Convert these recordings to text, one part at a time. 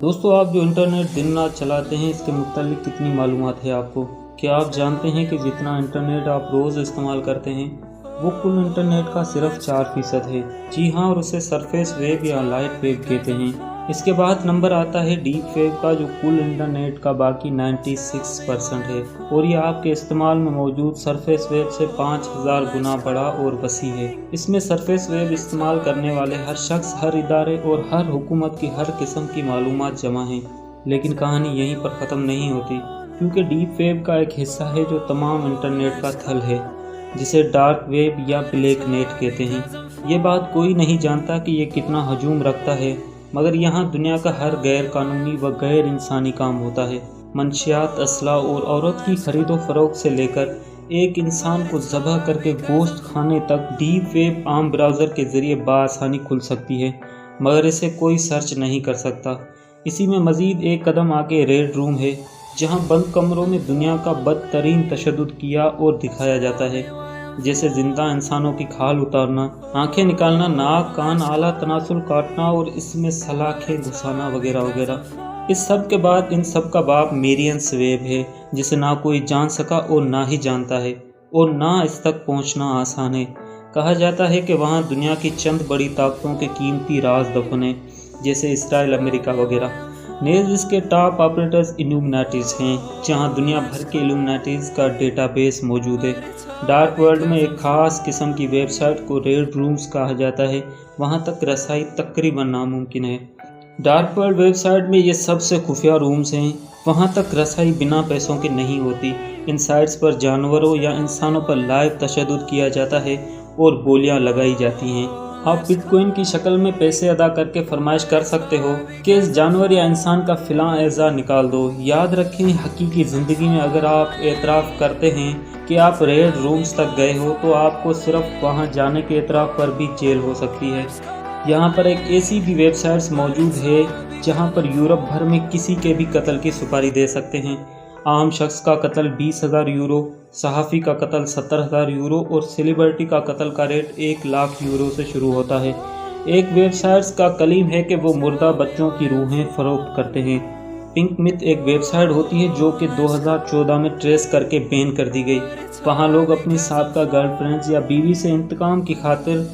दोस्तों, आप जो इंटरनेट दिन रात चलाते हैं इसके मुतालिक कितनी मालूमात है आपको? क्या आप जानते हैं कि जितना इंटरनेट आप रोज़ इस्तेमाल करते हैं वो कुल इंटरनेट का सिर्फ 4% है। जी हाँ, और उसे सरफेस वेव या लाइट वेव कहते हैं। इसके बाद नंबर आता है डीप वेव का, जो कुल इंटरनेट का बाकी 96% है, और ये आपके इस्तेमाल में मौजूद सरफेस वेव से 5000 गुना बड़ा और वसी है। इसमें सरफेस वेव इस्तेमाल करने वाले हर शख्स, हर इदारे और हर हुकूमत की हर किस्म की मालूमात जमा हैं। लेकिन कहानी यहीं पर ख़त्म नहीं होती, क्योंकि डीप वेव का एक हिस्सा है जो तमाम इंटरनेट का थल है, जिसे डार्क वेब या ब्लैक नेट कहते हैं। ये बात कोई नहीं जानता कि ये कितना हजूम रखता है, मगर यहाँ दुनिया का हर गैर कानूनी व गैर इंसानी काम होता है। मंशियात, असला और औरत की खरीदो फरोख्त से लेकर एक इंसान को ज़बह करके गोश्त खाने तक डीप वेब आम ब्राउज़र के ज़रिए बासानी खुल सकती है, मगर इसे कोई सर्च नहीं कर सकता। इसी में मज़ीद एक कदम आगे रेड रूम है, जहाँ बंद कमरों में दुनिया का बदतरीन तशद्दुद किया और दिखाया जाता है, जैसे जिंदा इंसानों की खाल उतारना, आंखें निकालना, नाक कान आला तनासुल काटना और इसमें सलाखें घुसाना वगैरह वगैरह। इस सब के बाद इन सब का बाप मेरियंस वेब है, जिसे ना कोई जान सका और ना ही जानता है, और ना इस तक पहुंचना आसान है। कहा जाता है कि वहाँ दुनिया की चंद बड़ी ताकतों के कीमती राज दफन हैं, जैसे इसराइल, अमेरिका वगैरह। नेज़ इसके टॉप ऑपरेटर्स इल्यूमिनाटीज़ हैं, जहां दुनिया भर के इल्यूमिनाटीज़ का डेटाबेस मौजूद है। डार्क वर्ल्ड में एक ख़ास किस्म की वेबसाइट को रेड रूम्स कहा जाता है, वहां तक रसाई तकरीबन नामुमकिन है। डार्क वर्ल्ड वेबसाइट में ये सबसे खुफिया रूम्स हैं, वहां तक रसाई बिना पैसों के नहीं होती। इन साइट्स पर जानवरों या इंसानों पर लाइव तशद्दुद किया जाता है और बोलियां लगाई जाती हैं। आप बिटकॉइन की शक्ल में पैसे अदा करके फरमाइश कर सकते हो कि इस जानवर या इंसान का फ़िलां एज़ा निकाल दो। याद रखें, हकीकी ज़िंदगी में अगर आप एतराफ़ करते हैं कि आप रेड रूम्स तक गए हो, तो आपको सिर्फ वहां जाने के एतराफ़ पर भी जेल हो सकती है। यहाँ पर एक ऐसी भी वेबसाइट्स मौजूद है जहाँ पर यूरोप भर में किसी के भी कत्ल की सुपारी दे सकते हैं। आम शख्स का कत्ल 20,000 यूरो, सहाफ़ी का कत्ल 70,000 यूरो और सेलिब्रिटी का कत्ल का रेट 1,00,000 यूरो से शुरू होता है। एक वेबसाइट्स का कलीम है कि वो मुर्दा बच्चों की रूहें फ़रोख्त करते हैं। पिंक मिथ एक वेबसाइट होती है जो कि 2014 में ट्रेस करके बैन कर दी गई। वहाँ लोग अपनी साबका गर्लफ्रेंड्स या बीवी से इंतकाम की खातिर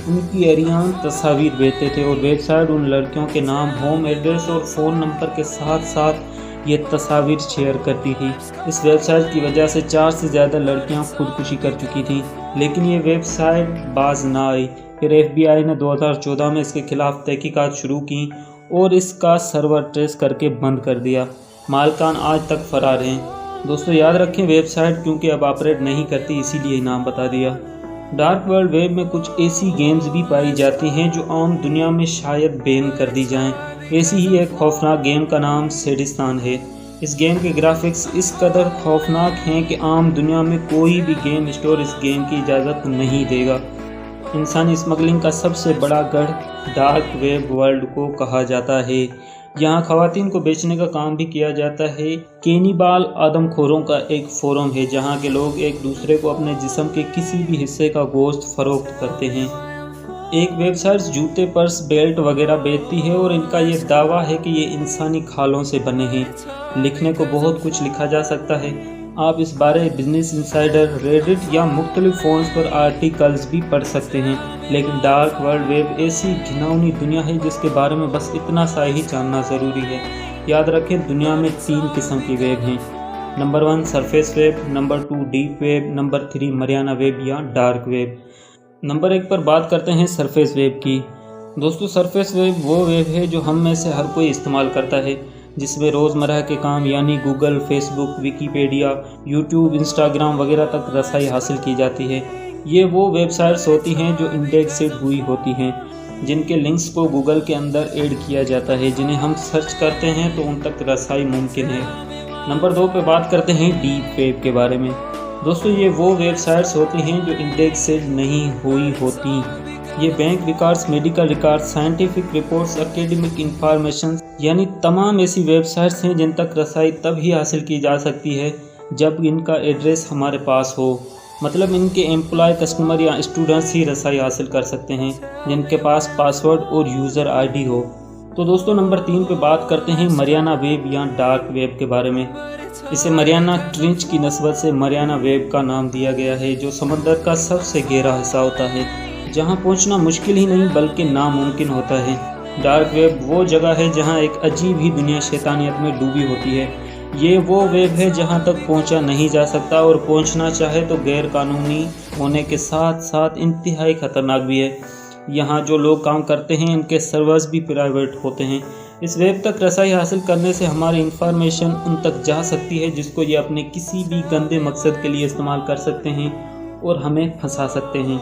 उनकी एरियान तस्वीर भेजते थे, और वेबसाइट उन लड़कियों के नाम, होम एड्रेस और फ़ोन नंबर के साथ साथ ये तस्वीर शेयर करती थी। इस वेबसाइट की वजह से 4 से ज़्यादा लड़कियां खुदकुशी कर चुकी थीं, लेकिन ये वेबसाइट बाज ना आई। फिर FBI ने 2014 में इसके खिलाफ तहकीकात शुरू की और इसका सर्वर ट्रेस करके बंद कर दिया। मालिकान आज तक फरार हैं। दोस्तों, याद रखें, वेबसाइट क्योंकि अब ऑपरेट नहीं करती, इसीलिए नाम बता दिया। डार्क वर्ल्ड वेब में कुछ ऐसी गेम्स भी पाई जाती हैं जो आम दुनिया में शायद बैन कर दी जाएं। ऐसी ही एक खौफनाक गेम का नाम सेडिस्तान है। इस गेम के ग्राफिक्स इस कदर खौफनाक हैं कि आम दुनिया में कोई भी गेम स्टोर इस गेम की इजाज़त नहीं देगा। इंसानी स्मगलिंग का सबसे बड़ा गढ़ डार्क वेब वर्ल्ड को कहा जाता है। यहाँ खवातीन को बेचने का काम भी किया जाता है। कैनिबाल आदमखोरों का एक फोरम है, जहाँ के लोग एक दूसरे को अपने जिस्म के किसी भी हिस्से का गोश्त फरोख्त करते हैं। एक वेबसाइट जूते, पर्स, बेल्ट वगैरह बेचती है, और इनका ये दावा है कि ये इंसानी खालों से बने हैं। लिखने को बहुत कुछ लिखा जा सकता है। आप इस बारे बिजनेस इनसाइडर, रेडिट या मुख्तलिफ फोन्स पर आर्टिकल्स भी पढ़ सकते हैं। लेकिन डार्क वर्ल्ड वेब ऐसी घिनौनी दुनिया है जिसके बारे में बस इतना सा ही जानना ज़रूरी है। याद रखें, दुनिया में 3 किस्म की वेब हैं। Number 1 surface web, number 2 deep web, number 3 Mariana web या डार्क वेब। नंबर 1 पर बात करते हैं सरफेस वेब की। दोस्तों, सरफेस वेब वो वेब है जो हम में से हर कोई इस्तेमाल करता है, जिसमें रोज़मर्रा के काम यानी Google, Facebook, Wikipedia, YouTube, Instagram वगैरह तक रसाई हासिल की जाती है। ये वो वेबसाइट्स होती हैं जो इंडेक्सेड हुई होती हैं, जिनके लिंक्स को गूगल के अंदर ऐड किया जाता है, जिन्हें हम सर्च करते हैं तो उन तक रसाई मुमकिन है। नंबर 2 पे बात करते हैं डीप वेब के बारे में। दोस्तों, ये वो वेबसाइट्स होती हैं जो इंडेक्सेड नहीं हुई होती। ये bank records, medical records, scientific reports, academic information यानी तमाम ऐसी वेबसाइट्स हैं जिन तक रसाई तभी हासिल की जा सकती है जब इनका एड्रेस हमारे पास हो। मतलब इनके एम्प्लॉय, कस्टमर या स्टूडेंट्स ही रसाई हासिल कर सकते हैं जिनके पास पासवर्ड और यूज़र ID हो। तो दोस्तों नंबर 3 पे बात करते हैं मरियाना वेब या डार्क वेब के बारे में। इसे मरियाना ट्रेंच की नस्बत से मरियाना वेब का नाम दिया गया है, जो समंदर का सबसे गहरा हिस्सा होता है, जहां पहुंचना मुश्किल ही नहीं बल्कि नामुमकिन होता है। डार्क वेब वो जगह है जहां एक अजीब ही दुनिया शैतानियत में डूबी होती है। ये वो वेब है जहां तक पहुंचा नहीं जा सकता, और पहुंचना चाहे तो गैर कानूनी होने के साथ साथ इंतहाई खतरनाक भी है। यहाँ जो लोग काम करते हैं इनके सर्वर्स भी प्राइवेट होते हैं। इस वेब तक रसाई हासिल करने से हमारी इंफॉर्मेशन उन तक जा सकती है जिसको ये अपने किसी भी गंदे मकसद के लिए इस्तेमाल कर सकते हैं और हमें फंसा सकते हैं।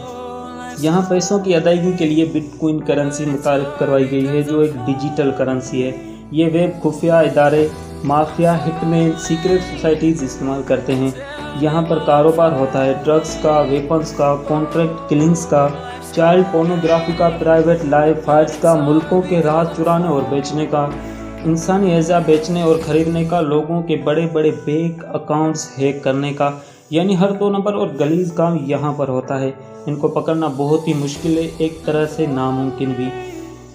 यहाँ पैसों की अदायगी के लिए बिटकॉइन करेंसी मुतारिफ करवाई गई है, जो एक डिजिटल करेंसी है। ये वेब खुफिया इदारे, माफिया, हिटमैन, सीक्रेट सोसाइटीज़ इस्तेमाल करते हैं। यहाँ पर कारोबार होता है ड्रग्स का, वेपन्स का, कॉन्ट्रैक्ट किलिंग्स का, चाइल्ड पोर्नोग्राफी का, प्राइवेट लाइव फायर्स का, मुल्कों के राज चुराने और बेचने का, इंसानी एज़ा बेचने और ख़रीदने का, लोगों के बड़े बड़े बैंक अकाउंट्स हैक करने का, यानी हर 2 नंबर और गलीज काम यहाँ पर होता है। इनको पकड़ना बहुत ही मुश्किल है, एक तरह से नामुमकिन भी।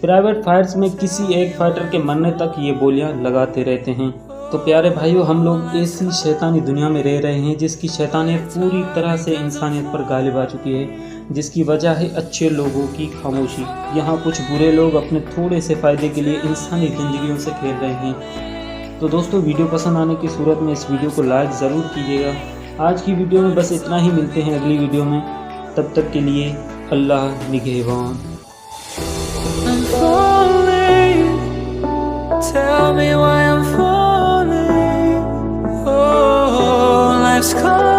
प्राइवेट फायर्स में किसी एक फाइटर के मरने तक ये बोलियां लगाते रहते हैं। तो प्यारे भाइयों, हम लोग ऐसी शैतानी दुनिया में रह रहे हैं जिसकी शैतानियत पूरी तरह से इंसानियत पर गालिब आ चुकी है, जिसकी वजह है अच्छे लोगों की खामोशी। यहाँ कुछ बुरे लोग अपने थोड़े से फ़ायदे के लिए इंसानी ज़िंदगियों से खेल रहे हैं। तो दोस्तों, वीडियो पसंद आने की सूरत में इस वीडियो को लाइक ज़रूर कीजिएगा। आज की वीडियो में बस इतना ही, मिलते हैं अगली वीडियो में। तब तक के लिए अल्लाह निगहबान। Tell me why I'm falling. Oh, life's calling.